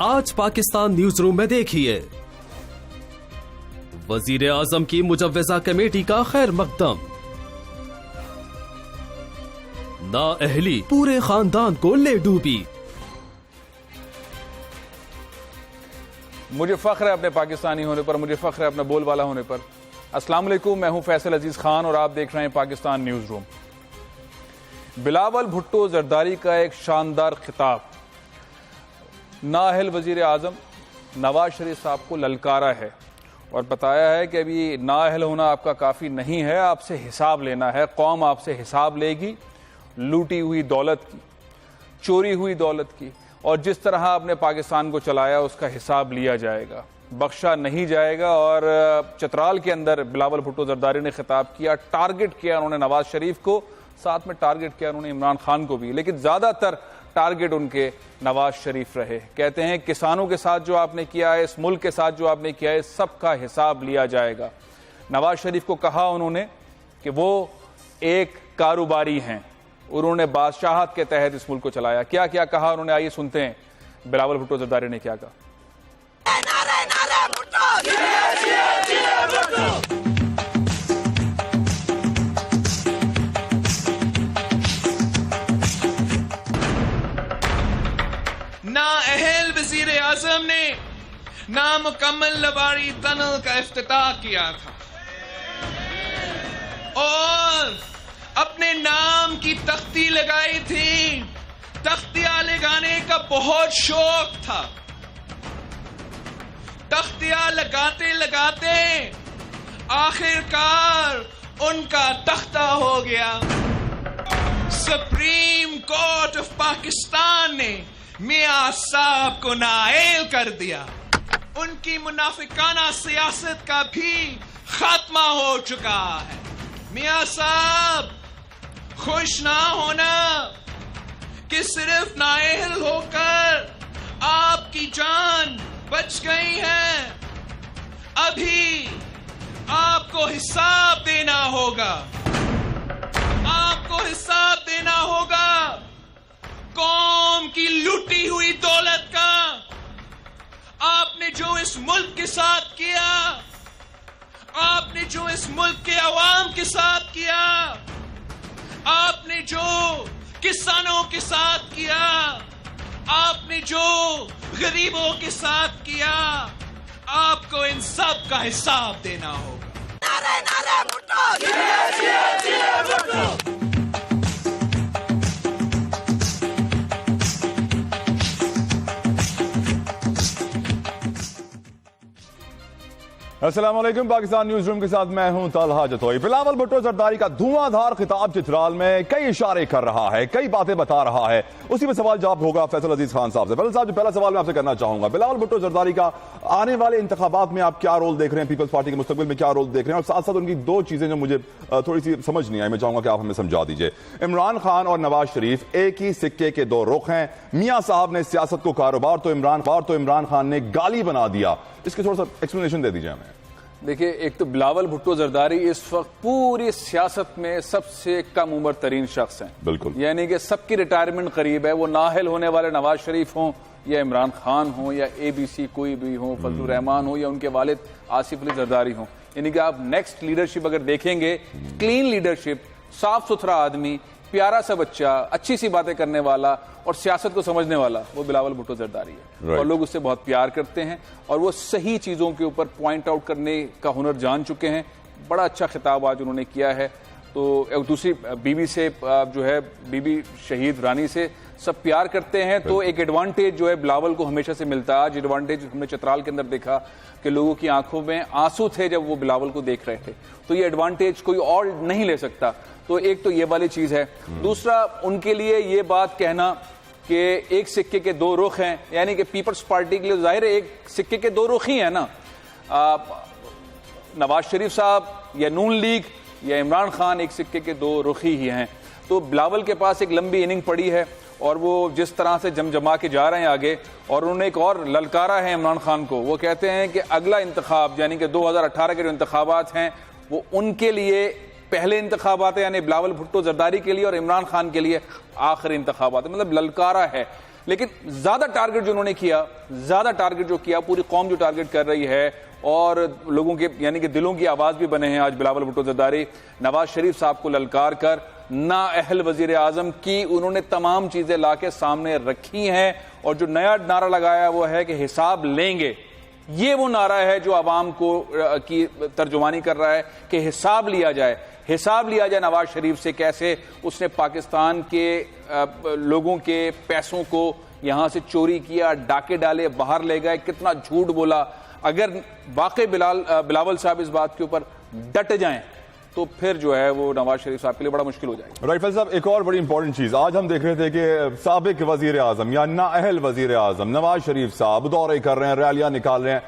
आज Pakistan news room में देखिए, वजीर आजम की मुजव्वजा कमेटी का खैर मकदम, नाअहली पूरे खानदान को ले डूबी। मुझे फख्र है अपने पाकिस्तानी होने पर, मुझे फख्र है अपना बोलबाला होने पर। अस्सलाम वालेकुम, मैं हूं फैसल अजीज खान और आप देख रहे हैं पाकिस्तान न्यूज रूम। बिलावल भुट्टो जरदारी का एक शानदार खिताब नाअहल वजीर आजम नवाज शरीफ साहब को ललकारा है और बताया है कि अभी नाअहल होना आपका काफ़ी नहीं है, आपसे हिसाब लेना है, कौम आपसे हिसाब लेगी लूटी हुई दौलत की, चोरी हुई दौलत की, और जिस तरह आपने पाकिस्तान को चलाया उसका हिसाब लिया जाएगा, बख्शा नहीं जाएगा। और चतराल के अंदर बिलावल भुट्टो जरदारी ने खिताब किया, टारगेट किया उन्होंने नवाज शरीफ को, साथ में टारगेट किया उन्होंने इमरान खान को भी, लेकिन ज़्यादातर टारगेट उनके नवाज शरीफ रहे। कहते हैं किसानों के साथ जो आपने किया है, इस मुल्क के साथ जो आपने किया है, सबका हिसाब लिया जाएगा। नवाज शरीफ को कहा उन्होंने कि वो एक कारोबारी हैं, उन्होंने बादशाहत के तहत इस मुल्क को चलाया। क्या क्या कहा उन्होंने, आइए सुनते हैं बिलावल भुट्टो जरदारी ने क्या कहा। नाअहल वजीर आजम ने नामुकम्मल लबारी टनल का इफ्तिताह किया था और अपने नाम की तख्ती लगाई थी। तख्तियां लगाने का बहुत शौक था। तख्तियां लगाते लगाते आखिरकार उनका तख्ता हो गया। सुप्रीम कोर्ट ऑफ पाकिस्तान ने मियां साहब को नाअहल कर दिया। उनकी मुनाफिकाना सियासत का भी खात्मा हो चुका है। मियां साहब खुश ना होना कि सिर्फ नाअहल होकर आपकी जान बच गई है, अभी आपको हिसाब देना होगा। आपको हिसाब देना होगा कौम की लूटी हुई दौलत का। आपने जो इस मुल्क के साथ किया, आपने जो इस मुल्क के अवाम के साथ किया, आपने जो किसानों के साथ किया, आपने जो गरीबों के साथ किया, आपको इन सब का हिसाब देना होगा। नारे नारे भुट्टो, जिए जिए जिए भुट्टो। अस्सलाम वालेकुम, पाकिस्तान न्यूज रूम के साथ मैं हूं तलहा जतोई। बिलावल भुट्टो जरदारी का धुआंधार खिताब चित्राल में कई इशारे कर रहा है, कई बातें बता रहा है। उसी में सवाल जवाब होगा फैसल अजीज खान साहब से। फैसल साहब, जो पहला सवाल मैं आपसे करना चाहूंगा, बिलावल भुट्टो जरदारी का आने वाले इंतखाबात में आप क्या रोल देख रहे हैं, पीपल्स पार्टी के मुस्तकबिल में क्या रोल देख रहे हैं, और साथ साथ उनकी दो चीजें जो मुझे थोड़ी सी समझ नहीं आई, मैं चाहूंगा कि आप हमें समझा दीजिए। इमरान खान और नवाज शरीफ एक ही सिक्के के दो रुख हैं। मियां साहब ने सियासत को कारोबार तो इमरान खान ने गाली बना दिया। इसके थोड़ा सा एक्सप्लेनेशन दे दीजिए हमें। देखिए, एक तो बिलावल भुट्टो जरदारी इस वक्त पूरी सियासत में सबसे कम उम्र तरीन शख्स हैं, बिल्कुल, यानी कि सबकी रिटायरमेंट करीब है। वो नाअहल होने वाले नवाज शरीफ हों या इमरान खान हों या ABC कोई भी हो, फजलुर रहमान हो या उनके वालिद आसिफ अली जरदारी हों, यानी कि आप नेक्स्ट लीडरशिप अगर देखेंगे, क्लीन लीडरशिप, साफ सुथरा आदमी, प्यारा सा बच्चा, अच्छी सी बातें करने वाला और सियासत को समझने वाला, वो बिलावल भुट्टो जरदारी है। और लोग उससे बहुत प्यार करते हैं और वो सही चीज़ों के ऊपर पॉइंट आउट करने का हुनर जान चुके हैं। बड़ा अच्छा खिताब आज उन्होंने किया है। तो दूसरी बीबी से जो है, बीबी शहीद रानी से सब प्यार करते हैं, तो एक एडवांटेज जो है बिलावल को हमेशा से मिलता है। आज एडवांटेज हमने चतराल के अंदर देखा कि लोगों की आंखों में आंसू थे जब वो बिलावल को देख रहे थे। तो ये एडवांटेज कोई और नहीं ले सकता। तो एक तो ये वाली चीज है। दूसरा, उनके लिए ये बात कहना कि एक सिक्के के दो रुख हैं, यानी कि पीपल्स पार्टी के लिए जाहिर है एक सिक्के के दो रुख ही है ना। नवाज शरीफ साहब या नून लीग या इमरान खान एक सिक्के के दो रुख ही हैं। तो बिलावल के पास एक लंबी इनिंग पड़ी है और वो जिस तरह से जमजमा के जा रहे हैं आगे, और उन्होंने एक और ललकारा है इमरान खान को। वो कहते हैं कि अगला इंतखाब यानी कि 2018 के जो इंतखाबात हैं वो उनके लिए पहले इंतखाबात है, यानी बिलावल भुट्टो जरदारी के लिए और इमरान खान के लिए आखिरी इंतखाबात है। मतलब ललकारा है लेकिन ज्यादा टारगेट जो उन्होंने किया, ज्यादा टारगेट जो किया, पूरी कौम जो टारगेट कर रही है और लोगों के यानी कि दिलों की आवाज भी बने हैं आज बिलावल भुट्टो जरदारी, नवाज शरीफ साहब को ललकार कर नाअहल वजीर आजम की उन्होंने तमाम चीजें लाके सामने रखी हैं। और जो नया नारा लगाया वो है कि हिसाब लेंगे। ये वो नारा है जो आवाम को की तर्जुमानी कर रहा है कि हिसाब लिया जाए, हिसाब लिया जाए नवाज शरीफ से, कैसे उसने पाकिस्तान के लोगों के पैसों को यहां से चोरी किया, डाके डाले, बाहर ले गए, कितना झूठ बोला। अगर वाकई बिलावल साहब इस बात के ऊपर डट जाएं तो फिर जो है वो नवाज शरीफ साहब के लिए बड़ा मुश्किल हो जाएगा। राइट फैसल साहब, एक और बड़ी इंपॉर्टेंट चीज आज हम देख रहे थे कि साबिक वजीर आजम या नाअहल वजीर आजम नवाज शरीफ साहब दौरे कर रहे हैं, रैलियां निकाल रहे हैं।